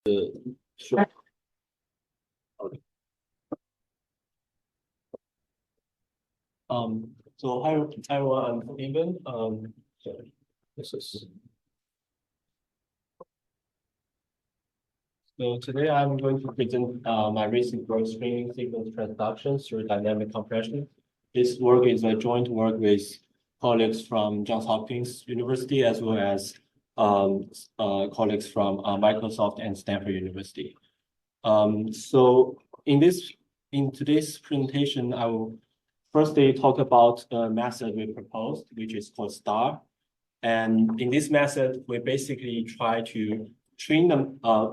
Sure. Okay. So hi everyone, I'm Steven. Sorry, this is. So today I'm going to present my recent work streaming sequence transductions through dynamic compression. This work is a joint work with colleagues from Johns Hopkins University as well as colleagues from Microsoft and Stanford University. So in today's presentation, I will firstly talk about the method we proposed, which is called STAR. And in this method, we basically try to train a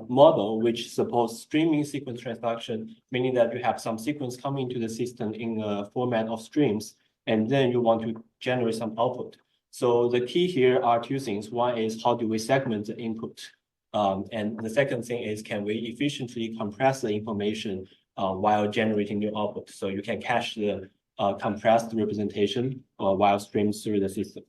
model which supports streaming sequence transduction, meaning that you have some sequence coming into the system in a format of streams, and then you want to generate some output. So the key here are two things. One is how do we segment the input? And the second thing is, can we efficiently compress the information while generating new output? So you can cache the compressed representation while streamed through the system.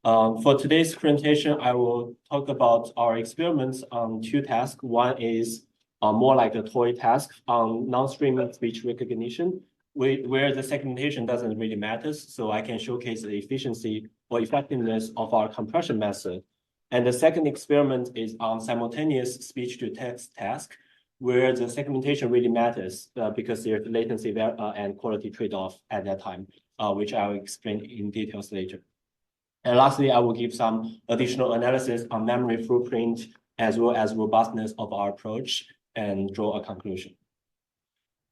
For today's presentation, I will talk about our experiments on two tasks. One is more like a toy task on non-streaming speech recognition, where the segmentation doesn't really matter. So I can showcase the efficiency or effectiveness of our compression method. And the second experiment is on simultaneous speech-to-text task, where the segmentation really matters because there's latency and quality trade-off at that time, which I will explain in details later. And lastly, I will give some additional analysis on memory footprint as well as robustness of our approach and draw a conclusion.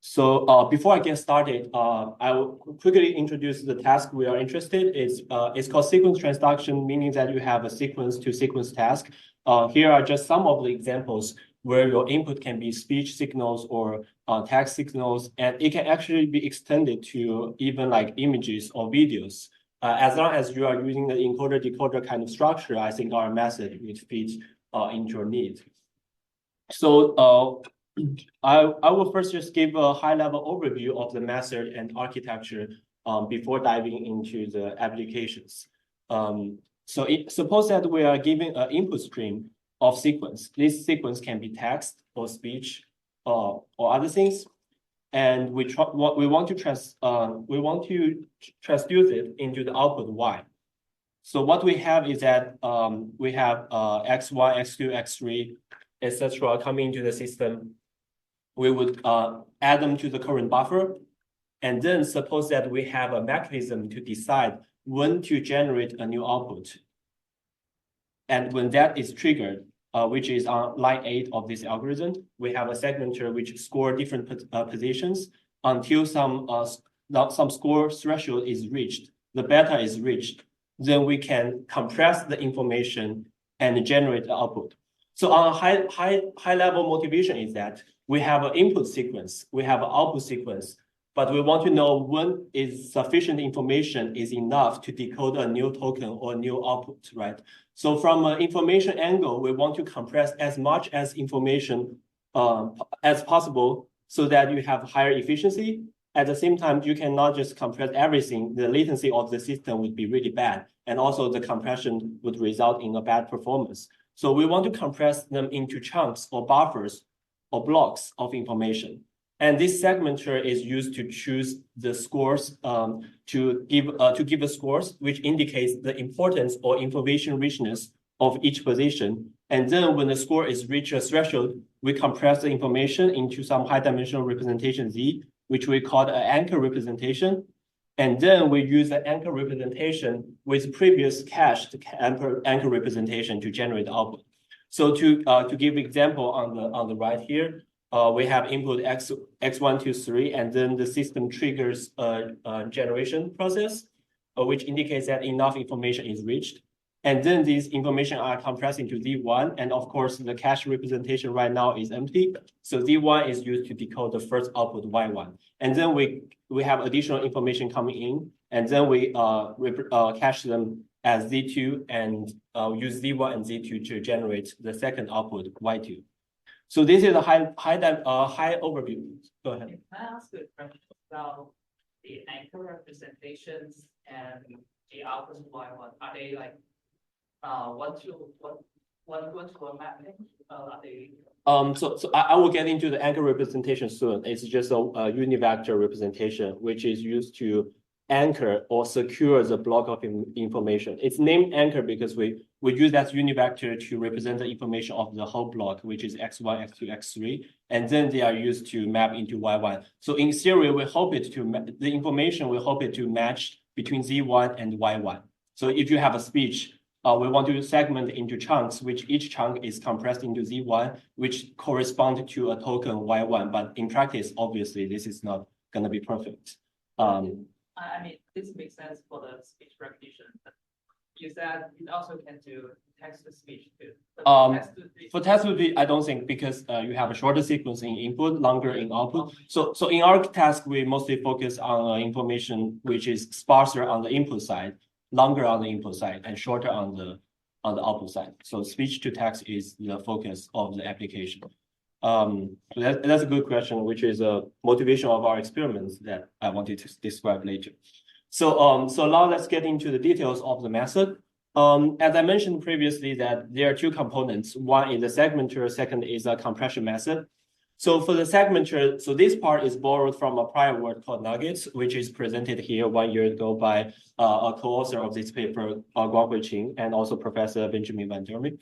So before I get started, I will quickly introduce the task we are interested in. It's called sequence transduction, meaning that you have a sequence-to-sequence task. Here are just some of the examples where your input can be speech signals or text signals, and it can actually be extended to even like images or videos. As long as you are using the encoder-decoder kind of structure, I think our method would fit into your needs. So I will first just give a high-level overview of the method and architecture before diving into the applications. Suppose that we are giving an input stream of sequence. This sequence can be text or speech or other things. And we want to transduce it into the output Y. So what we have is that we have X1, X2, X3, etc. coming into the system. We would add them to the current buffer, and then suppose that we have a mechanism to decide when to generate a new output. And when that is triggered, which is on line 8 of this algorithm, we have a segmenter which score different positions until some score threshold is reached, the beta is reached. Then we can compress the information and generate the output. So on a high level motivation is that we have an input sequence, we have an output sequence, but we want to know when is sufficient information is enough to decode a new token or new output, right? So from an information angle, we want to compress as much as information as possible so that you have higher efficiency. At the same time, you cannot just compress everything. The latency of the system would be really bad. And also the compression would result in a bad performance. So we want to compress them into chunks or buffers or blocks of information. And this segmenter is used to choose the scores to give the scores, which indicates the importance or information richness of each position. And then when the score is reached a threshold, we compress the information into some high dimensional representation Z, which we call an anchor representation. And then we use the anchor representation with previous cached anchor representation to generate the output. So to give example on the right here, we have input X1, 2, 3, and then the system triggers a generation process, which indicates that enough information is reached. And then these information are compressed into Z1. And of course, the cache representation right now is empty. So Z1 is used to decode the first output Y1. And then we have additional information coming in. And then we cache them as Z2 and use Z1 and Z2 to generate the second output Y2. So this is a high overview. Go ahead. Can I ask a question about the anchor representations and the output Y1? Are they like one-to-one mapping, are they? So I will get into the anchor representation soon. It's just a univector representation, which is used to anchor or secure the block of information. It's named anchor because we use that univector to represent the information of the whole block, which is x1, x2, x3, and then they are used to map into y1. So in theory, we hope it to the information we hope it to match between z1 and y1. So if you have a speech, we want to segment into chunks, which each chunk is compressed into z1, which correspond to a token y1. But in practice, obviously, this is not going to be perfect. I mean, this makes sense for the speech recognition. You said it also can do text to speech too. For text to speech, I don't think, because you have a shorter sequence in input, longer in output. So in our task, we mostly focus on information which is sparser on the input side, longer on the input side, and shorter on the output side. So speech to text is the focus of the application. So that's a good question, which is a motivation of our experiments that I wanted to describe later. So now let's get into the details of the method. As I mentioned previously, that there are two components. One is a segmenter, second is a compression method. So for the segmenter, so this part is borrowed from a prior work called nuggets, which is presented here 1 year ago by a co-author of this paper, Guanghui Qin, and also Professor Benjamin Van Derme.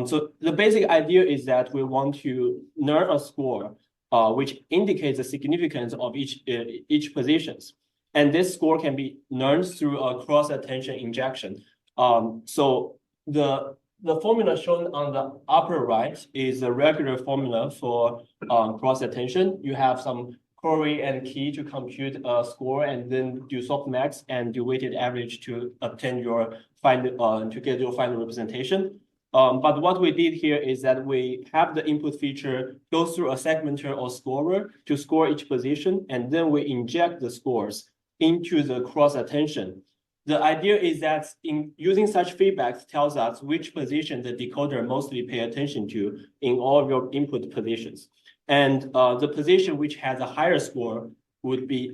So the basic idea is that we want to learn a score which indicates the significance of each positions. And this score can be learned through a cross-attention injection. So the formula shown on the upper right is a regular formula for cross-attention. You have some query and key to compute a score, and then do softmax and do weighted average to obtain your to get your final representation. But what we did here is that we have the input feature go through a segmenter or scorer to score each position, and then we inject the scores into the cross-attention. The idea is that in using such feedbacks tells us which position the decoder mostly pay attention to in all of your input positions. And the position which has a higher score would be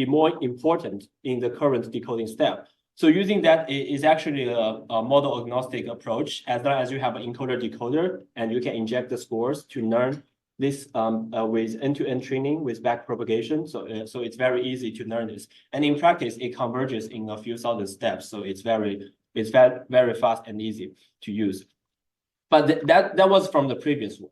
more important in the current decoding step. So using that is actually a model agnostic approach, as long as you have an encoder decoder and you can inject the scores to learn this with end-to-end training with back propagation. So it's very easy to learn this. And in practice, it converges in a few thousand steps. So it's very fast and easy to use. But that was from the previous work.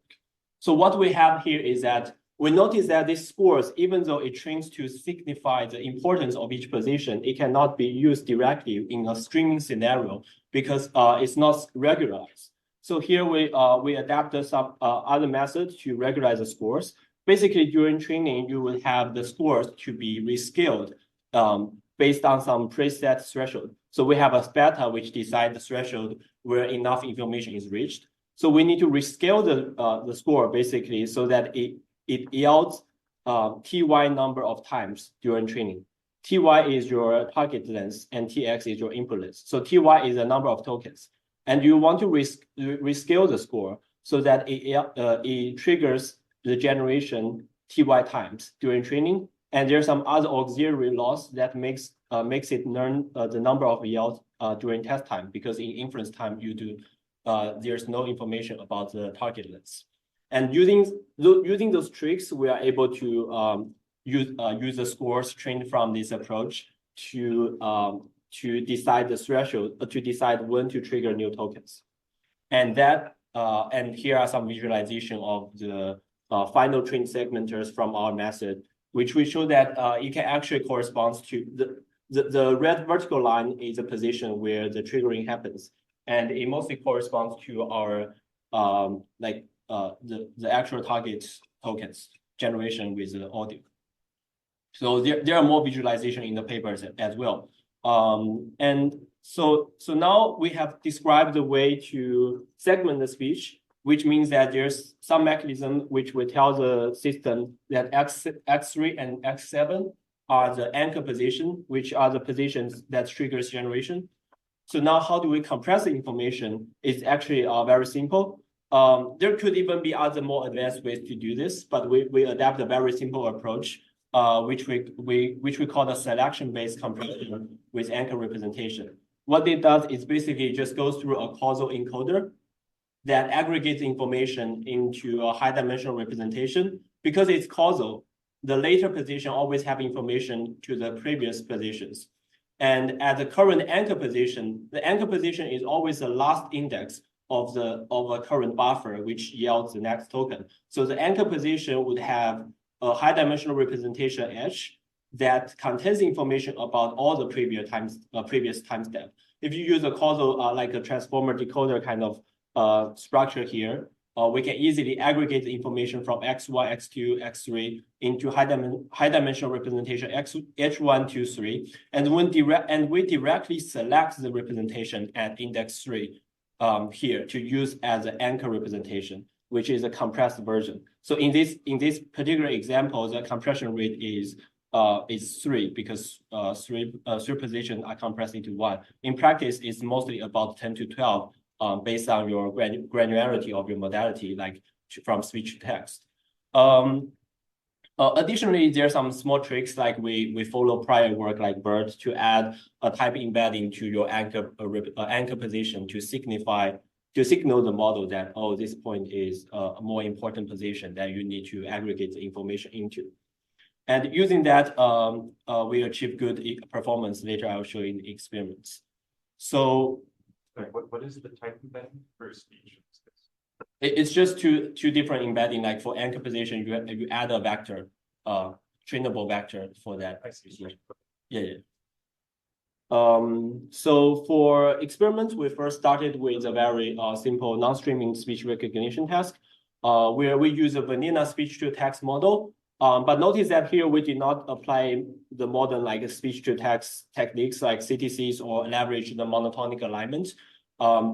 So what we have here is that we notice that these scores, even though it trains to signify the importance of each position, it cannot be used directly in a streaming scenario because it's not regularized. So here we adapted some other methods to regularize the scores. Basically, during training, you will have the scores to be rescaled based on some preset threshold. So we have a beta which decides the threshold where enough information is reached. So we need to rescale the score basically so that it yields ty number of times during training. Ty is your target length and Tx is your input length. So Ty is the number of tokens. And you want to rescale the score so that it triggers the generation Ty times during training. And there's some other auxiliary loss that makes it learn the number of yields during test time, because in inference time there's no information about the target length. And using those tricks, we are able to use the scores trained from this approach to decide the threshold, to decide when to trigger new tokens. And here are some visualization of the final trained segmenters from our method, which we show that it can actually correspond to the red vertical line is a position where the triggering happens. And it mostly corresponds to our the actual target tokens generation with the audio. So there are more visualization in the papers as well. And so now we have described the way to segment the speech, which means that there's some mechanism which will tell the system that X3 and X7 are the anchor position, which are the positions that triggers generation. So now how do we compress the information? It's actually very simple. There could even be other more advanced ways to do this, but we adapt a very simple approach, which we call the selection-based compression with anchor representation. What it does is basically just goes through a causal encoder that aggregates information into a high-dimensional representation. Because it's causal, the later position always have information to the previous positions. And at the current anchor position, the anchor position is always the last index of a current buffer, which yields the next token. So the anchor position would have a high-dimensional representation H that contains information about all the previous time step. If you use a causal, like a transformer decoder kind of structure here, we can easily aggregate the information from X1, X2, X3 into high-dimensional representation H1, 2, 3, and we directly select the representation at index 3 here to use as an anchor representation, which is a compressed version. So in this particular example, the compression rate is 3 because three positions are compressed into 1. In practice, it's mostly about 10 to 12. Based on your granularity of your modality, like from speech to text. Additionally, there are some small tricks like we follow prior work like BERT to add a type embedding to your anchor position to signal the model that, oh, this point is a more important position that you need to aggregate the information into. And using that, we achieve good performance. Later, I'll show in the experiments. So what is the type embedding for speech? It's just two different embedding. Like for anchor position, you add a vector, trainable vector for that. I see. Yeah. So for experiments, we first started with a very simple non-streaming speech recognition task, where we use a vanilla speech-to-text model. But notice that here we did not apply the modern like speech-to-text techniques like CTCs or leverage the monotonic alignment,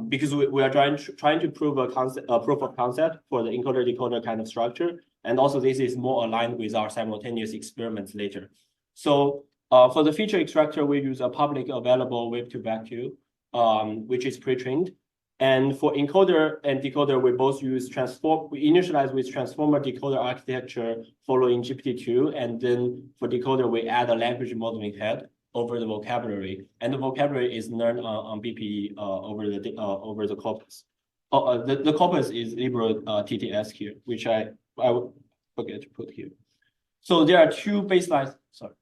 because we are trying to prove a proof of concept for the encoder-decoder kind of structure, and also this is more aligned with our simultaneous experiments later. So for the feature extractor, we use a public available wave-to-vacuum, which is pre-trained. And for encoder and decoder, we both use we initialize with transformer decoder architecture following GPT-2. And then for decoder, we add a language modeling head over the vocabulary. And the vocabulary is learned on BPE over the corpus. The corpus is Libra TTS here, which I would forget to put here. So there are two baselines. Sorry.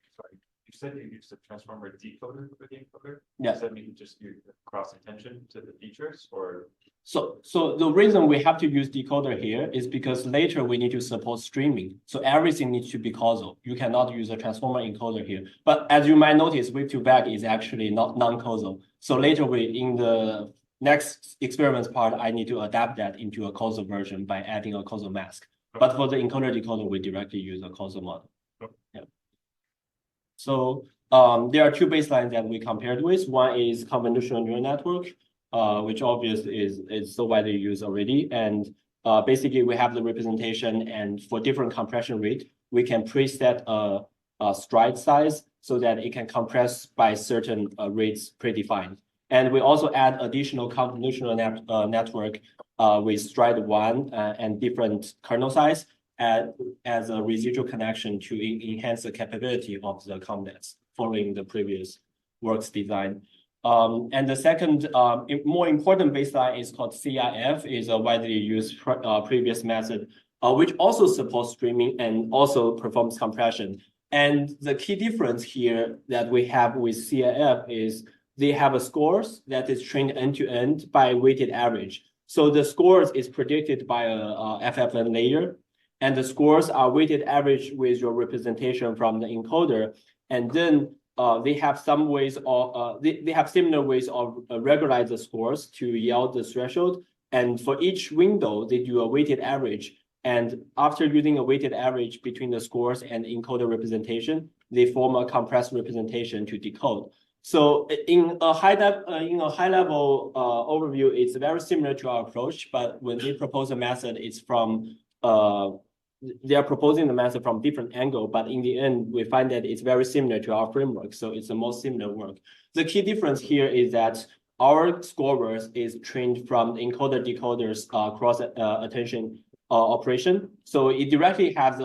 You said you used a transformer decoder for the encoder? Yeah. Does that mean you just use cross attention to the features, or? So the reason we have to use decoder here is because later we need to support streaming. So everything needs to be causal. You cannot use a transformer encoder here. But as you might notice, wave-to-back is actually not non-causal. So later in the next experiments part, I need to adapt that into a causal version by adding a causal mask. But for the encoder-decoder, we directly use a causal model. Yeah. So there are two baselines that we compared with. One is convolutional neural network, which obviously is so widely used already. And basically we have the representation, and for different compression rate, we can preset a stride size so that it can compress by certain rates predefined. And we also add additional convolutional network with stride 1 and different kernel size as a residual connection to enhance the capability of the COMNETs following the previous works design. And the second more important baseline is called CIF, is a widely used previous method, which also supports streaming and also performs compression. And the key difference here that we have with CIF is they have a scores that is trained end-to-end by weighted average. So the scores is predicted by a FFN layer, and the scores are weighted average with your representation from the encoder. And then they have some ways of, they have similar ways of regularize the scores to yield the threshold. And for each window, they do a weighted average. And after using a weighted average between the scores and encoder representation, they form a compressed representation to decode. So in a high level overview, it's very similar to our approach, but when they propose a method, it's from they are proposing the method from different angle, but in the end, we find that it's very similar to our framework. So it's the most similar work. The key difference here is that our scorers is trained from encoder decoders cross attention operation. So it directly has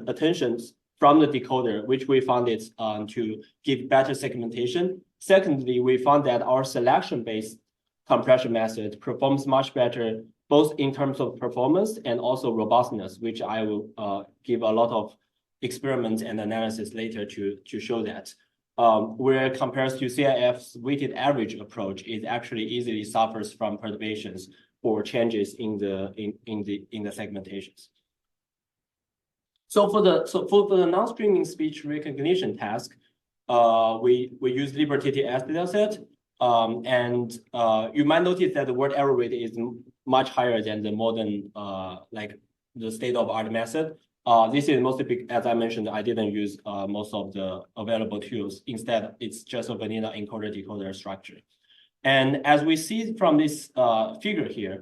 attentions from the decoder, which we found it to give better segmentation. Secondly, we found that our selection-based compression method performs much better both in terms of performance and also robustness, which I will give a lot of experiments and analysis later to show that. Where compared to CLF's weighted average approach, it actually easily suffers from perturbations or changes in the segmentations. So for the non-streaming speech recognition task, we use Liberty S dataset, and you might notice that the word error rate is much higher than the modern like the state-of-art method. This is mostly as I mentioned, I didn't use most of the available tools. Instead, it's just a vanilla encoder-decoder structure. And as we see from this figure here,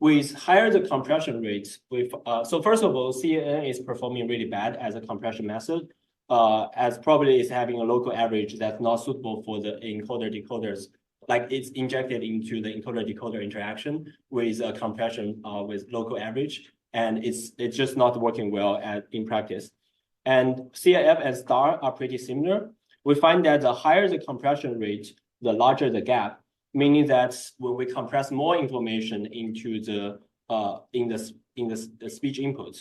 with higher the compression rates, so first of all, CNN is performing really bad as a compression method, as probably is having a local average that's not suitable for the encoder-decoders. Like it's injected into the encoder-decoder interaction with a compression with local average. And it's just not working well in practice. And CLF and STAR are pretty similar. We find that the higher the compression rate, the larger the gap, meaning that when we compress more information into the speech input,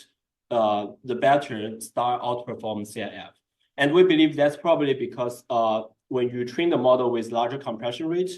the better STAR outperforms CLF. And we believe that's probably because when you train the model with larger compression rates,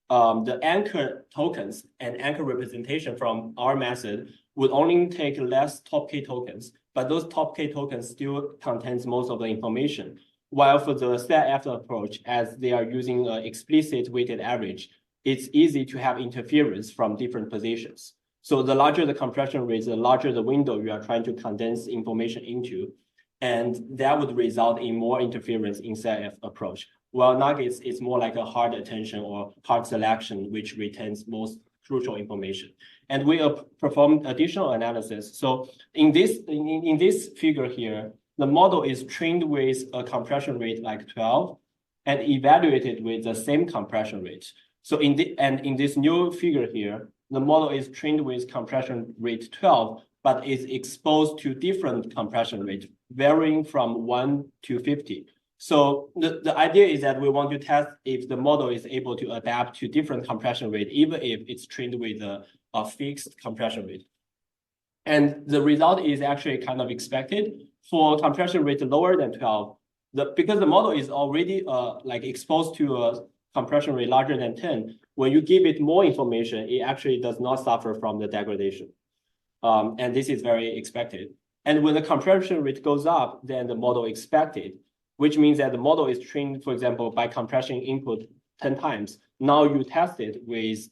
the anchor tokens and anchor representation from our method would only take less top K tokens, but those top K tokens still contains most of the information. While for the CLF approach, as they are using an explicit weighted average, it's easy to have interference from different positions. So the larger the compression rate, the larger the window you are trying to condense information into, and that would result in more interference in CLF approach. While nuggets is more like a hard attention or hard selection, which retains most crucial information. And we performed additional analysis. So in this figure here, the model is trained with a compression rate like 12 and evaluated with the same compression rate. So in this new figure here, the model is trained with compression rate 12, but is exposed to different compression rates, varying from 1 to 50. So the idea is that we want to test if the model is able to adapt to different compression rate, even if it's trained with a fixed compression rate. And the result is actually kind of expected. For compression rate lower than 12, because the model is already like exposed to a compression rate larger than 10, when you give it more information, it actually does not suffer from the degradation. And this is very expected. And when the compression rate goes up, then the model expected, which means that the model is trained, for example, by compressing input 10 times. Now you test it with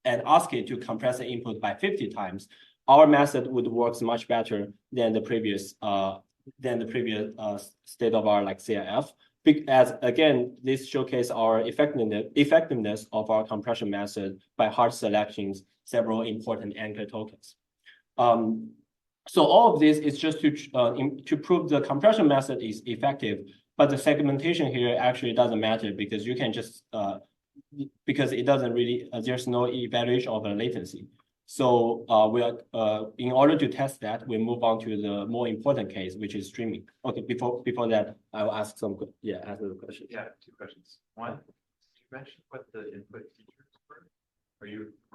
and ask it to compress the input by 50 times. Our method would work much better than the previous state of our like CLF. As again, this showcases our effectiveness of our compression method by hard selecting several important anchor tokens. So all of this is just to prove the compression method is effective, but the segmentation here actually doesn't matter because you can just because it doesn't really there's no evaluation of the latency. So we are in order to test that, we move on to the more important case, which is streaming. Okay, before that, I will ask some ask the question. Yeah, two questions. One, you mentioned what the input features were.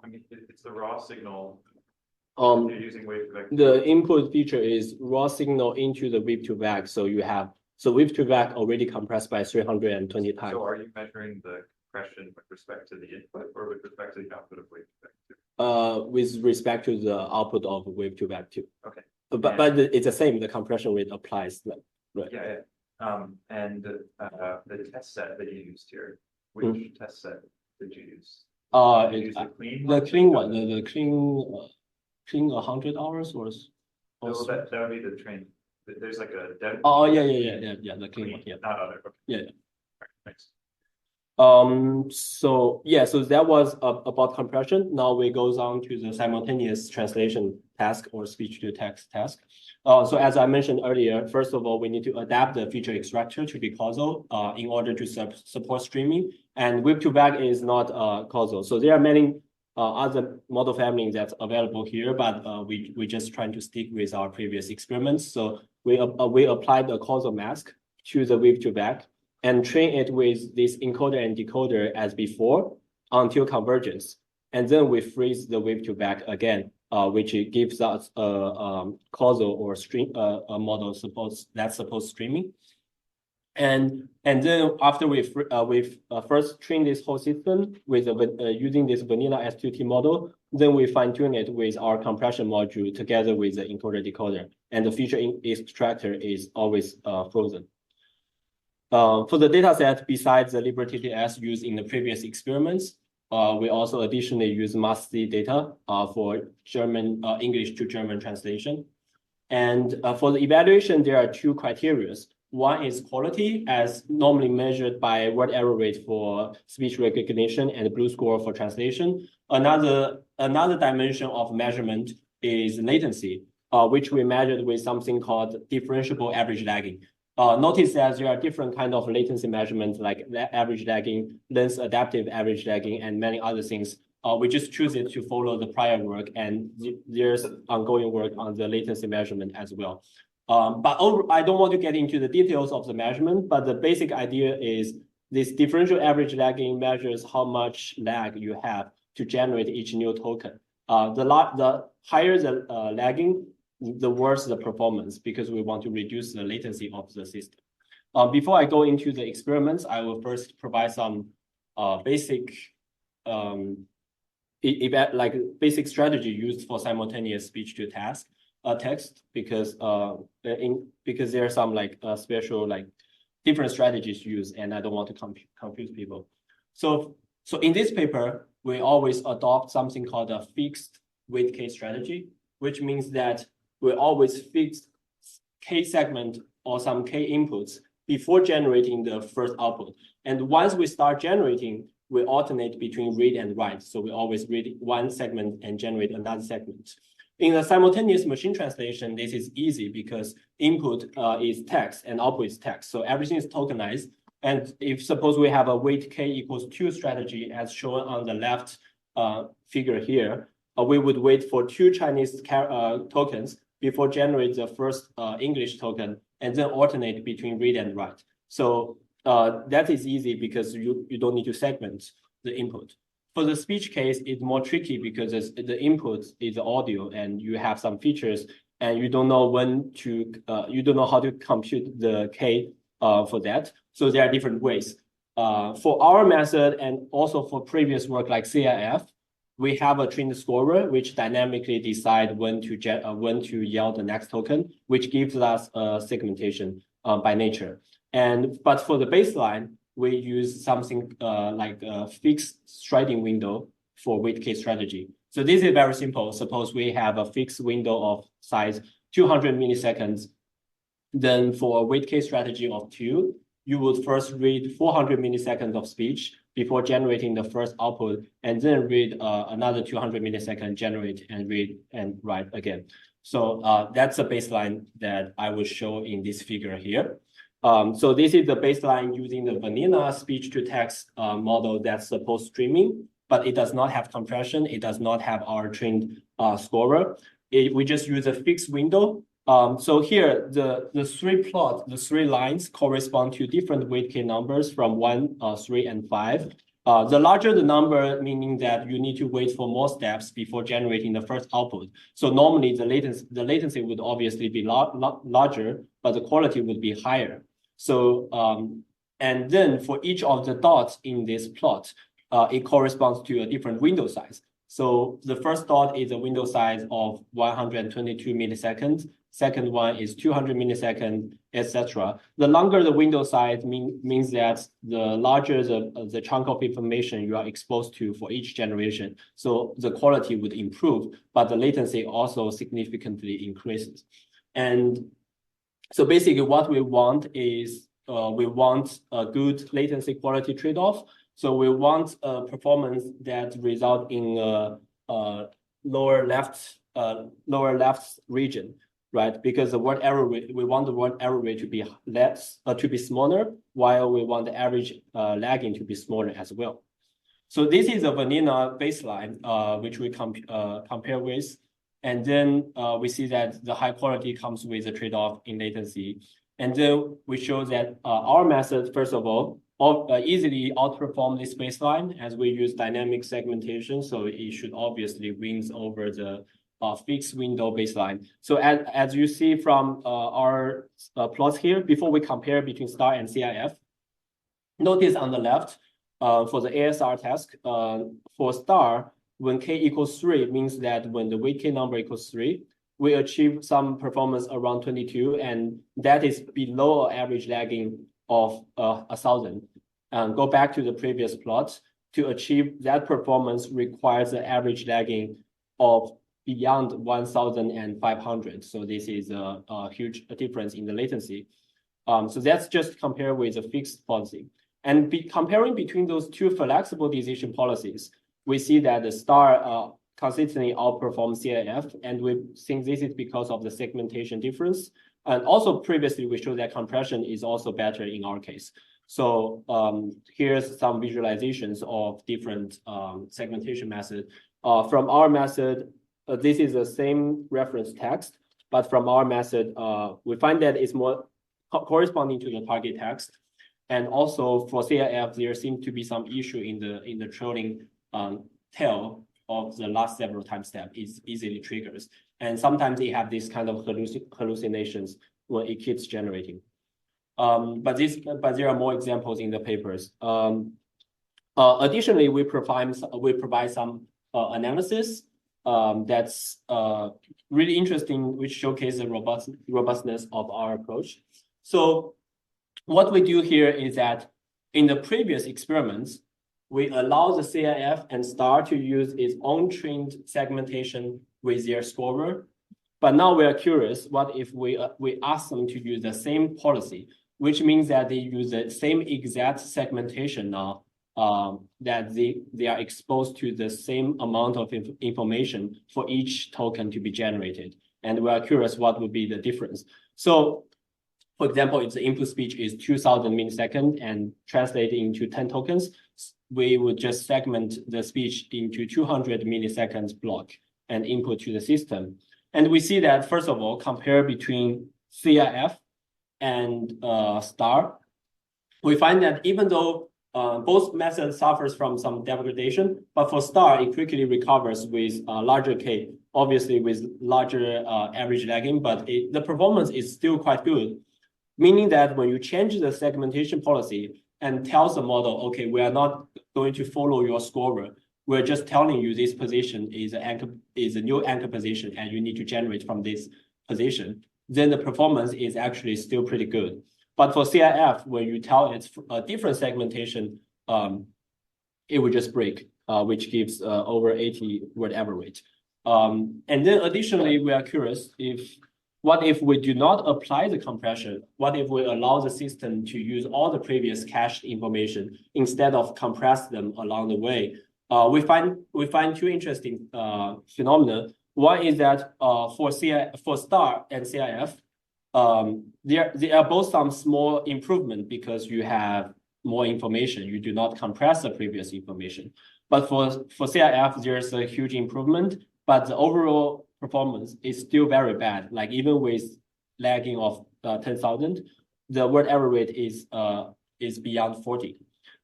I mean, it's the raw signal. You're using wave to vector. The input feature is raw signal into the wave to vec. So you have wave to vec already compressed by 320 times. So are you measuring the compression with respect to the input or with respect to the output of wave to vec 2? With respect to the output of wave to vec 2. Okay. But it's the same. The compression rate applies. Right. Yeah. And the test set that you used here, which test set did you use? Did you use the clean one? The clean 100 hours or so that would be the train. There's like a dead. Oh yeah, the clean one. Yeah. Not other. Okay. Yeah. All right, thanks. So that was about compression. Now we goes on to the simultaneous translation task or speech to text task. So as I mentioned earlier, first of all, we need to adapt the feature extractor to be causal in order to support streaming. And wave to vec is not causal. So there are many other model families that's available here, but we just trying to stick with our previous experiments. So we applied a causal mask to the wave to vec and train it with this encoder and decoder as before until convergence. and then we freeze the wave to back again, which gives us a causal or stream a model that supports streaming. And then after we've first trained this whole system with using this vanilla S2T model, then we fine tune it with our compression module together with the encoder decoder, and the feature extractor is always frozen. For the data set, besides the Liberty TS used in the previous experiments, we also additionally use MAST-C data for English to German translation. And for the evaluation, there are two criteria. One is quality, as normally measured by word error rate for speech recognition and blue score for translation. Another dimension of measurement is latency, which we measured with something called differentiable average lagging. Notice that there are different kinds of latency measurements like average lagging, length adaptive average lagging, and many other things. We just choose it to follow the prior work, and there's ongoing work on the latency measurement as well. But I don't want to get into the details of the measurement, but the basic idea is this differential average lagging measures how much lag you have to generate each new token. The higher the lagging, the worse the performance, because we want to reduce the latency of the system. Before I go into the experiments, I will first provide some basic basic strategy used for simultaneous speech to text, because there are some special different strategies used, and I don't want to confuse people. So in this paper, we always adopt something called a fixed weight case strategy, which means that we always fix K segment or some K inputs before generating the first output. And once we start generating, we alternate between read and write. So we always read one segment and generate another segment. In the simultaneous machine translation, this is easy because input is text and output is text. So everything is tokenized. And if suppose we have a weight K equals 2 strategy as shown on the left figure here, we would wait for 2 Chinese tokens before generate the first English token, and then alternate between read and write. So that is easy because you don't need to segment the input. For the speech case, it's more tricky because the input is audio and you have some features and you don't know you don't know how to compute the K for that. So there are different ways. For our method and also for previous work like CLF, we have a trained scorer which dynamically decide when to yell the next token, which gives us segmentation by nature. But for the baseline, we use something like a fixed striding window for weight case strategy. So this is very simple. Suppose we have a fixed window of size 200 milliseconds. Then for a weight case strategy of 2, you would first read 400 milliseconds of speech before generating the first output, and then read another 200 milliseconds, generate and read and write again. So that's a baseline that I will show in this figure here. So this is the baseline using the vanilla speech to text model that supports streaming, but it does not have compression. It does not have our trained scorer. We just use a fixed window. So here, the 3 lines correspond to different weight K numbers from 1, 3, and 5. The larger the number, meaning that you need to wait for more steps before generating the first output. So normally the latency would obviously be larger, but the quality would be higher. So, and then for each of the dots in this plot, it corresponds to a different window size. So the first dot is a window size of 122 milliseconds. Second one is 200 milliseconds, etc. The longer the window size means that the larger the chunk of information you are exposed to for each generation. So the quality would improve, but the latency also significantly increases. And so basically what we want is we want a good latency quality trade-off. So we want a performance that result in a lower left region, right? Because the word error rate, we want the word error rate to be smaller, while we want the average lagging to be smaller as well. So this is a vanilla baseline, which we compare with. And then we see that the high quality comes with a trade-off in latency. And then we show that our method, first of all, easily outperform this baseline as we use dynamic segmentation. So it should obviously wins over the fixed window baseline. So as you see from our plots here, before we compare between STAR and CIF, notice on the left, for the ASR task, for STAR, when k equals 3, means that when the weight k number equals 3, we achieve some performance around 22, and that is below average lagging of 1,000. Go back to the previous plot. To achieve that performance requires an average lagging of beyond 1,500. So this is a huge difference in the latency. So that's just compared with a fixed policy. And comparing between those two flexible decision policies, we see that the STAR consistently outperforms CIF, and we think this is because of the segmentation difference. And also previously, we showed that compression is also better in our case. So here's some visualizations of different segmentation methods. From our method, this is the same reference text, but from our method, we find that it's more corresponding to the target text. And also for CIF, there seems to be some issue in the trailing tail of the last several time step is easily triggers. And sometimes they have this kind of hallucinations when it keeps generating. But there are more examples in the papers. Additionally, we provide some analysis that's really interesting, which showcases the robustness of our approach. So what we do here is that in the previous experiments, we allow the CIF and STAR to use its own trained segmentation with their scorer. But now we are curious, what if we ask them to use the same policy, which means that they use the same exact segmentation now, that they are exposed to the same amount of information for each token to be generated. And we are curious what would be the difference. So for example, if the input speech is 2,000 milliseconds and translated into 10 tokens, we would just segment the speech into 200 milliseconds block and input to the system. And we see that, first of all, compare between CIF and STAR, we find that even though both methods suffers from some degradation, but for STAR, it quickly recovers with larger K, obviously with larger average lagging, but the performance is still quite good. Meaning that when you change the segmentation policy and tells the model, okay, we are not going to follow your scorer, we're just telling you this position is a new anchor position and you need to generate from this position, then the performance is actually still pretty good. But for CIF, when you tell it's a different segmentation, it will just break, which gives over 80 word average. And then additionally, we are curious what if we do not apply the compression? What if we allow the system to use all the previous cached information instead of compress them along the way? We find two interesting phenomena. One is that for STAR and CIF, there are both some small improvement because you have more information. You do not compress the previous information. But for CIF, there's a huge improvement, but the overall performance is still very bad. Like even with lagging of 10,000, the word error rate is beyond 40.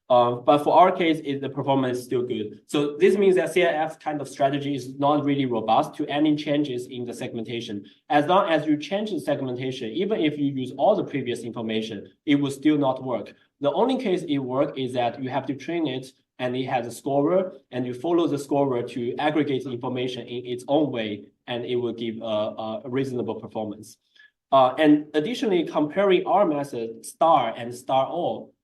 But for our case, the performance is still good. So this means that CIF kind of strategy is not really robust to any changes in the segmentation. As long as you change the segmentation, even if you use all the previous information, it will still not work. The only case it works is that you have to train it and it has a scorer, and you follow the scorer to aggregate the information in its own way, and it will give a reasonable performance. And additionally, comparing our method, STAR and STAR-all,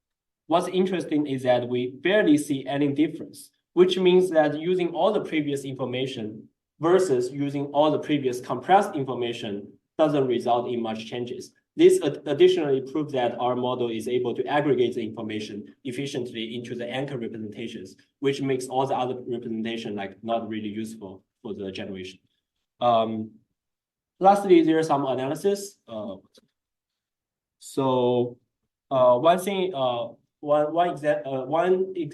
what's interesting is that we barely see any difference, which means that using all the previous information versus using all the previous compressed information doesn't result in much changes. This additionally proves that our model is able to aggregate the information efficiently into the anchor representations, which makes all the other representation like not really useful for the generation. Lastly, there's some analysis. One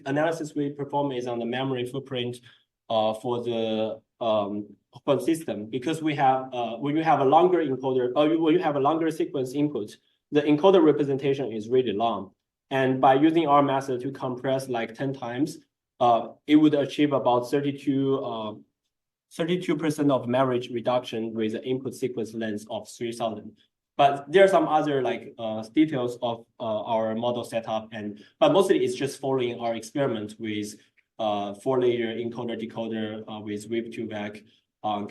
analysis we perform is on the memory footprint for the system, because we have when you have a longer encoder or when you have a longer sequence input, the encoder representation is really long, And by using our method to compress like 10 times, it would achieve about 32% of memory reduction with the input sequence length of 3000. But there are some other like details of our model setup, but mostly it's just following our experiment with 4-layer encoder decoder with whip to back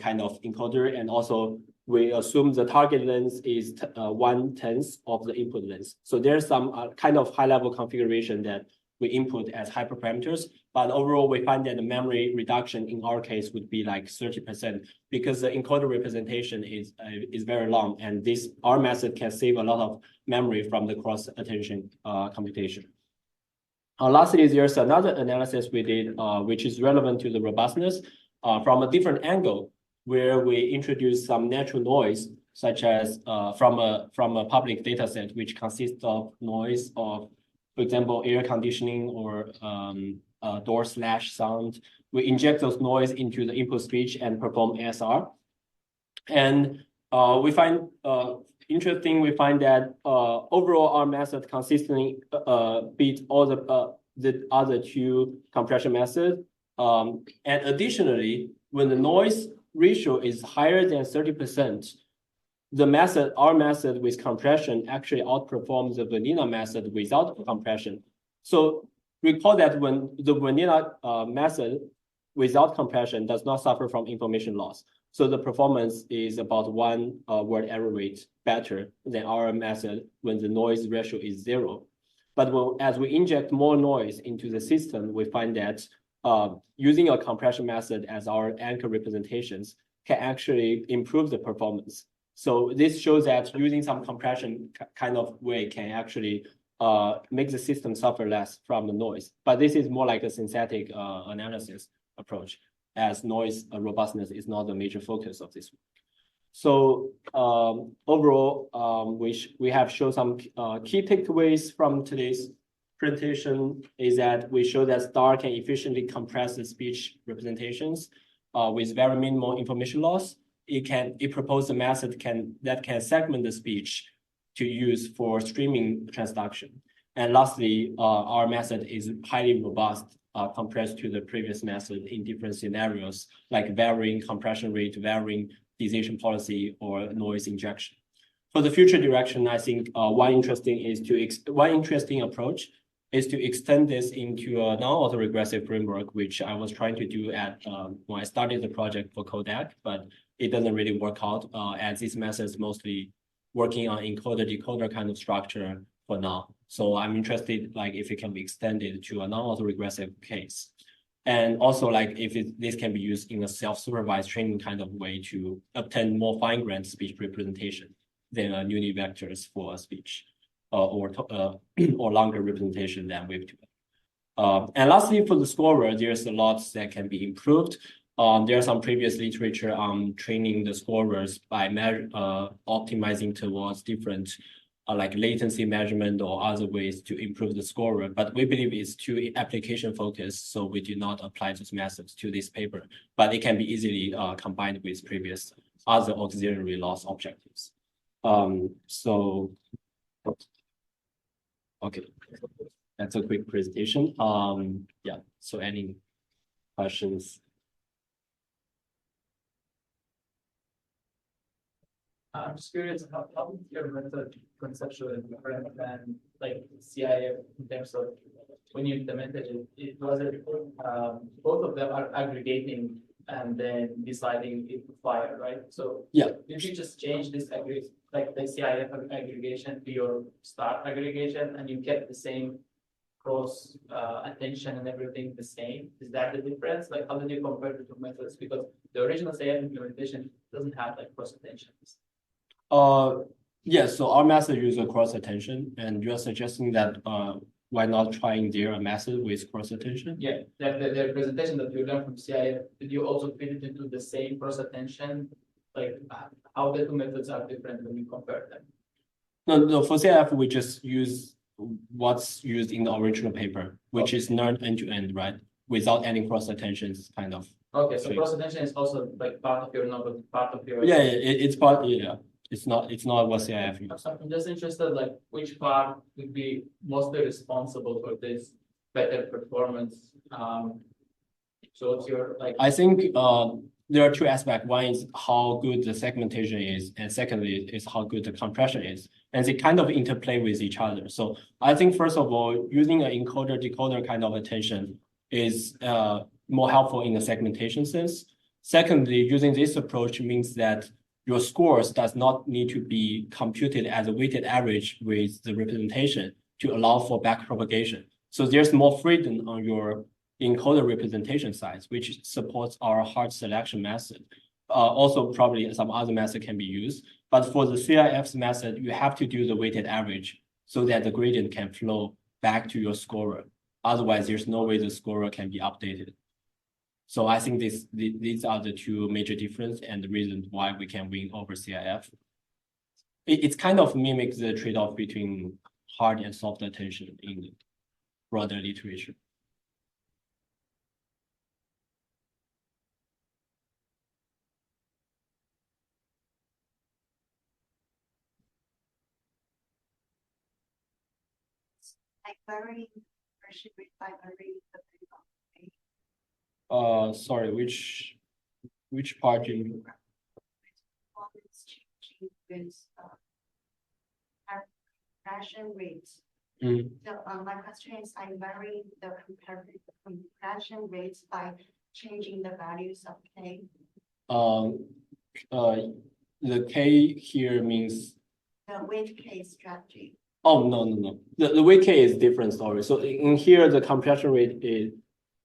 kind of encoder, and also we assume the target length is 1/10 of the input length. So there's some kind of high-level configuration that we input as hyperparameters, but overall we find that the memory reduction in our case would be like 30% because the encoder representation is very long, and our method can save a lot of memory from the cross attention computation. Lastly, there's another analysis we did, which is relevant to the robustness from a different angle, where we introduce some natural noise, such as from a public data set, which consists of noise of, for example, air conditioning or door slash sound. We inject those noise into the input speech and perform ASR. And we find interesting, we find that overall our method consistently beat all the other two compression methods. And additionally, when the noise ratio is higher than 30%, our method with compression actually outperforms the vanilla method without compression. So recall that when the vanilla method without compression does not suffer from information loss. So the performance is about 1 word error rate better than our method when the noise ratio is 0. But as we inject more noise into the system, we find that using a compression method as our anchor representations can actually improve the performance. So this shows that using some compression kind of way can actually make the system suffer less from the noise. But this is more like a synthetic analysis approach, as noise robustness is not the major focus of this work. So overall, we have shown some key takeaways from today's presentation is that we show that STAR can efficiently compress the speech representations with very minimal information loss. It proposed a method that can segment the speech to use for streaming transduction. And lastly, our method is highly robust compared to the previous method in different scenarios, like varying compression rate, varying decision policy, or noise injection. For the future direction, I think one interesting approach is to extend this into a non-autoregressive framework, which I was trying to do when I started the project for Kodak, but it doesn't really work out as these methods mostly working on encoder-decoder kind of structure for now. So I'm interested, like, if it can be extended to a non-autoregressive case. And also, like, if this can be used in a self-supervised training kind of way to obtain more fine-grained speech representation than univectors for a speech or longer representation than wave-to-wave. And lastly, for the scorer, there's a lot that can be improved. There's some previous literature on training the scorers by optimizing towards different like latency measurement or other ways to improve the scorer. But we believe it's too application focused, so we do not apply those methods to this paper. But it can be easily combined with previous other auxiliary loss objectives. Okay, that's a quick presentation. Yeah, so any questions? I'm just curious, how your method conceptually different than like CIF in terms of when you implemented it? Both of them are aggregating and then deciding if to fire, right? So yeah, did you just change this like the CIF aggregation to your STAR aggregation, and you kept the same cross attention and everything the same? Is that the difference? Like, how did you compare the two methods? Because the original CIF implementation doesn't have like cross attentions. Yes, so our method uses cross attention, and you're suggesting that why not trying their method with cross attention? Yeah, the presentation that you learned from CIF, did you also fit it into the same cross attention? Like, how the two methods are different when you compare them? No, for CIF, we just use what's used in the original paper, which is not end-to-end, right? Without any cross attentions, kind of. Okay, so cross attention is also like part of your novel, part of your. Yeah, it's part. Yeah, It's not what CIF uses. I'm just interested, like, which part would be mostly responsible for this better performance? So it's your, like. I think there are two aspects. One is how good the segmentation is, and secondly is how good the compression is. And they kind of interplay with each other. So I think, first of all, using an encoder-decoder kind of attention is more helpful in the segmentation sense. Secondly, using this approach means that your scores does not need to be computed as a weighted average with the representation to allow for backpropagation. So there's more freedom on your encoder representation size, which supports our hard selection method. Also, probably some other method can be used. But for the CIF's method, you have to do the weighted average so that the gradient can flow back to your scorer. Otherwise, there's no way the scorer can be updated. So I think these are the two major differences and the reasons why we can win over CIF. It's kind of mimics the trade-off between hard and soft attention in the broader literature. Like varying compression rate by varying the Sorry, which part do you? performance changing with compression rates. Mm. So my question is, I vary the compression rates by changing the values of K. The K here means. The weight K strategy. Oh, no. The weight K is different story. So in here, the compression rate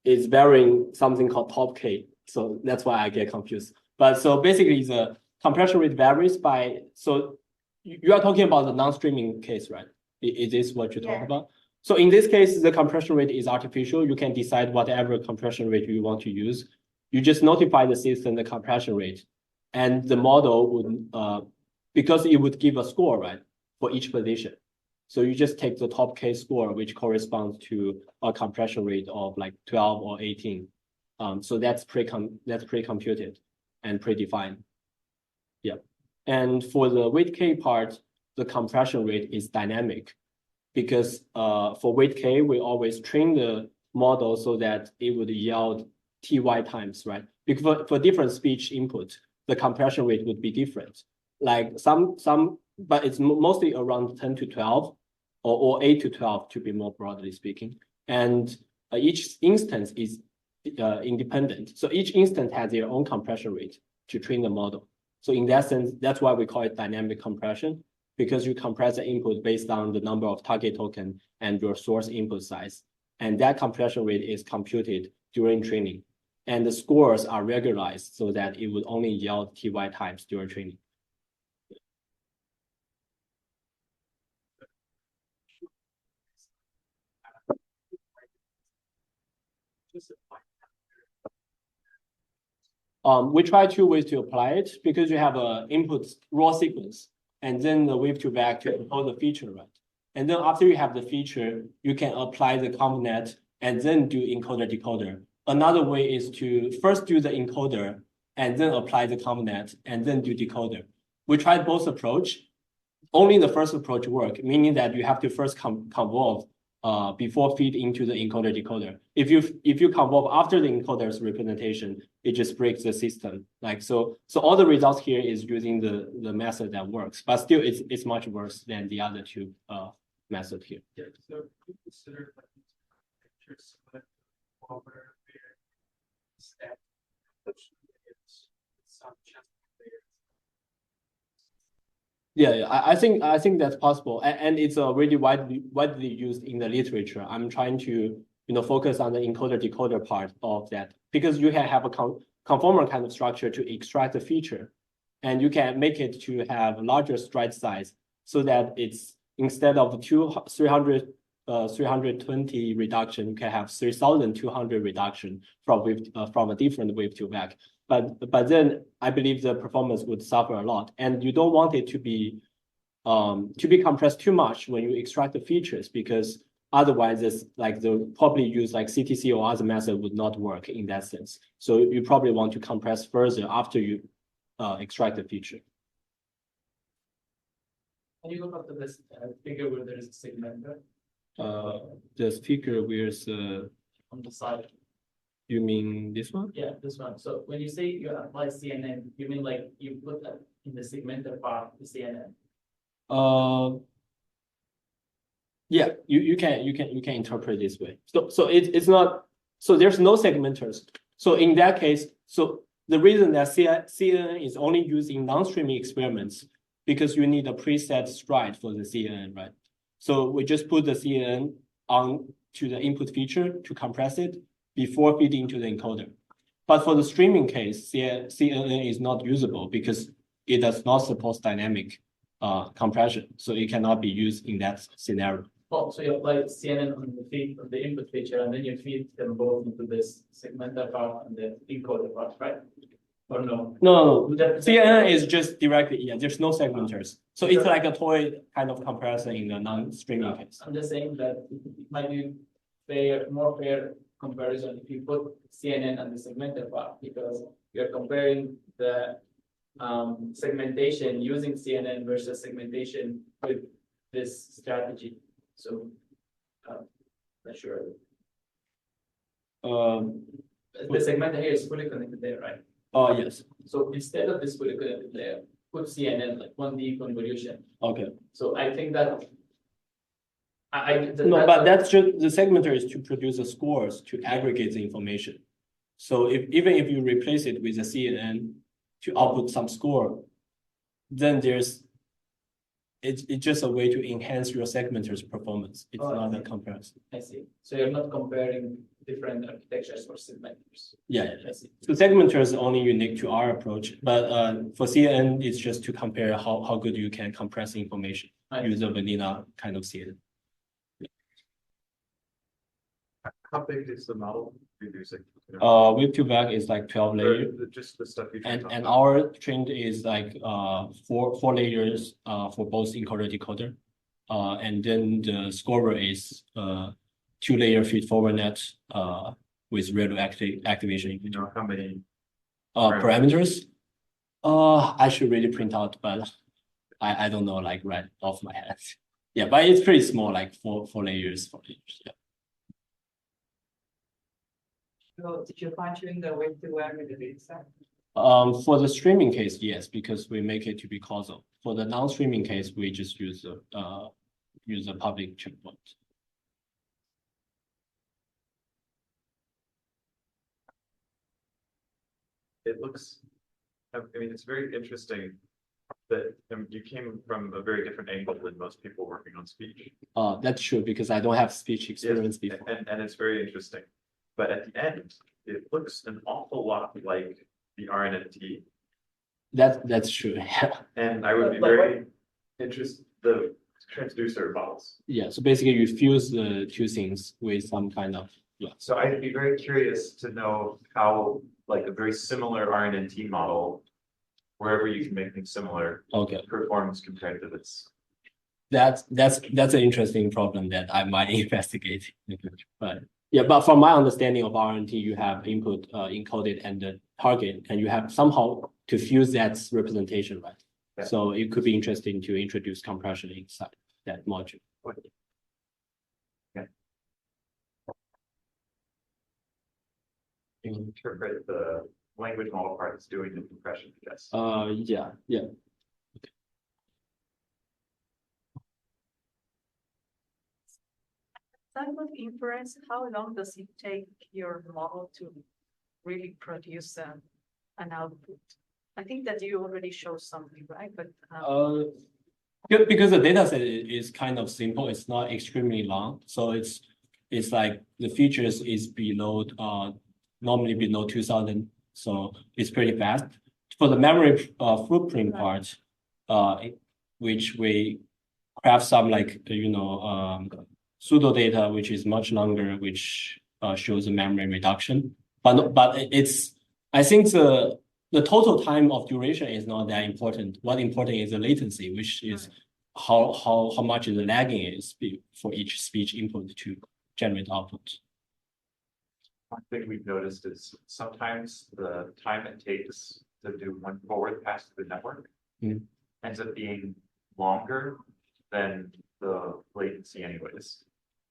is varying something called top K. So that's why I get confused. But so basically the compression rate varies by, so you are talking about the non-streaming case, right? Is this what you're talking about? So in this case, the compression rate is artificial. You can decide whatever compression rate you want to use. You just notify the system the compression rate, and the model would, because it would give a score, right, for each position. So you just take the top K score, which corresponds to a compression rate of like 12 or 18. So that's pre-computed and predefined. Yeah. And for the weight K part, the compression rate is dynamic because for weight K, we always train the model so that it would yield TY times, right? Because for different speech input, the compression rate would be different. Like but it's mostly around 10 to 12 or 8 to 12 to be more broadly speaking. And each instance is independent. So each instance has their own compression rate to train the model. So in that sense, that's why we call it dynamic compression, because you compress the input based on the number of target token and your source input size. And that compression rate is computed during training. And the scores are regularized so that it would only yield TY times during training. We try two ways to apply it because you have an input raw sequence and then the wave to back to encode the feature, right? And then after you have the feature, you can apply the ConvNet and then do encoder decoder. Another way is to first do the encoder and then apply the ConvNet and then do decoder. We tried both approach. Only the first approach work, meaning that you have to first convolve before feed into the encoder decoder. If you convolve after the encoder's representation, it just breaks the system. Like so all the results here is using the method that works, but still it's much worse than the other two method here. Yeah, so you consider like pictures over step some Yeah, I think that's possible, and it's really widely used in the literature. I'm trying to focus on the encoder decoder part of that because you can have a conformer kind of structure to extract the feature, and you can make it to have larger stride size so that it's instead of 320 reduction, you can have 3,200 reduction from a different wave to back. But then I believe the performance would suffer a lot, and you don't want it to be compressed too much when you extract the features, because otherwise it's like the probably use like CTC or other method would not work in that sense. So you probably want to compress further after you extract the feature. Can you look up to this figure where there is a segmenter The figure where's on the side? you mean this one? Yeah, this one. So when you say you apply CNN, you mean like you put that in the segmented part, the CNN? Yeah, you can interpret this way. So it's not, so there's no segmenters. So in that case, so the reason that CNN is only used in non-streaming experiments because you need a preset stride for the CNN, right? So we just put the CNN on to the input feature to compress it before feeding to the encoder. But for the streaming case, CNN is not usable because it does not support dynamic compression. So it cannot be used in that scenario. Oh, so you apply CNN on the feed of the input feature, and then you feed them both into this segmented part and the encoder part, right? Or no? No. CNN is just directly, yeah, there's no segmenters. So it's like a toy kind of comparison in the non-streaming case. I'm just saying that it might be more fair comparison if you put CNN on the segmented part, because you're comparing the segmentation using CNN versus segmentation with this strategy. So, not sure. The segmenter here is fully connected there, right? Oh, yes. So instead of this fully connected layer, put CNN like 1D convolution. Okay. So I think that No, but that's just the segmenter is to produce the scores to aggregate the information. So even if you replace it with a CNN to output some score, then it's just a way to enhance your segmenter's performance. It's not a comparison. I see. So you're not comparing different architectures or segmenters. Yeah. I see. So segmenter is only unique to our approach, but for CNN, it's just to compare how good you can compress information. Use a vanilla kind of CNN. How big is the model reducing? With two back is like 12 layers. Just the stuff you And our trained is like four layers for both encoder decoder. And then the scorer is 2-layer feed forward net with ReLU activation. You know how many Parameters? I should really print out, but I don't know like right off my head. Yeah, but it's pretty small, like four layers. Yeah. So did you fine tune the way to where the data set? For the streaming case, yes, because we make it to be causal. For the non-streaming case, we just use a public checkpoint. It looks, I mean, it's very interesting that you came from a very different angle than most people working on speech. That's true because I don't have speech experience before. And it's very interesting. But at the end, it looks an awful lot like the RNNT. That's true. Yeah. And I would be very interested the transducer models. Yeah. So basically, you fuse the two things with some kind of So I'd be very curious to know how, like a very similar RNNT model, wherever you can make things similar, performs compared to this. That's an interesting problem that I might investigate in the future. But yeah, but from my understanding of RNT, you have input encoded and the target, and you have somehow to fuse that representation, right? Yeah. So it could be interesting to introduce compression inside that module. Yeah. Interpret the language model part that's doing the compression, I guess. Yeah. Type of inference, how long does it take your model to really produce an output? I think that you already showed something, right? But because the data set is kind of simple, it's not extremely long. So it's like the features is below normally below 2000. So it's pretty fast. For the memory footprint part, which we craft some like pseudo data, which is much longer, which shows a memory reduction. But I think the total time of duration is not that important. What important is the latency, which is how much the lagging is for each speech input to generate output. One thing we've noticed is sometimes the time it takes to do one forward pass to the network ends up being longer than the latency anyways.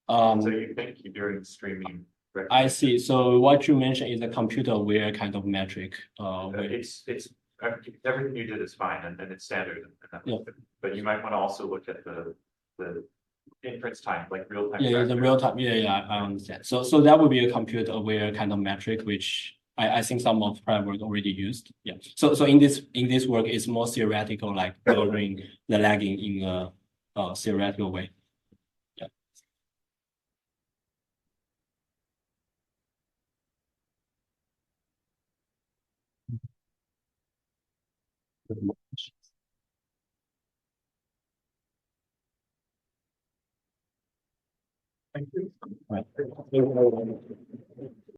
Um, So you think you're doing streaming. I see. So what you mentioned is a computer-aware kind of metric. It's everything you did is fine and it's standard. Yeah. But you might want to also look at the inference time, like real time. Yeah, the real time. Yeah, I understand. So that would be a computer-aware kind of metric, which I think some of prior work already used. Yeah. So in this work, it's more theoretical, like measuring the lagging in a theoretical way. Thank you. Right.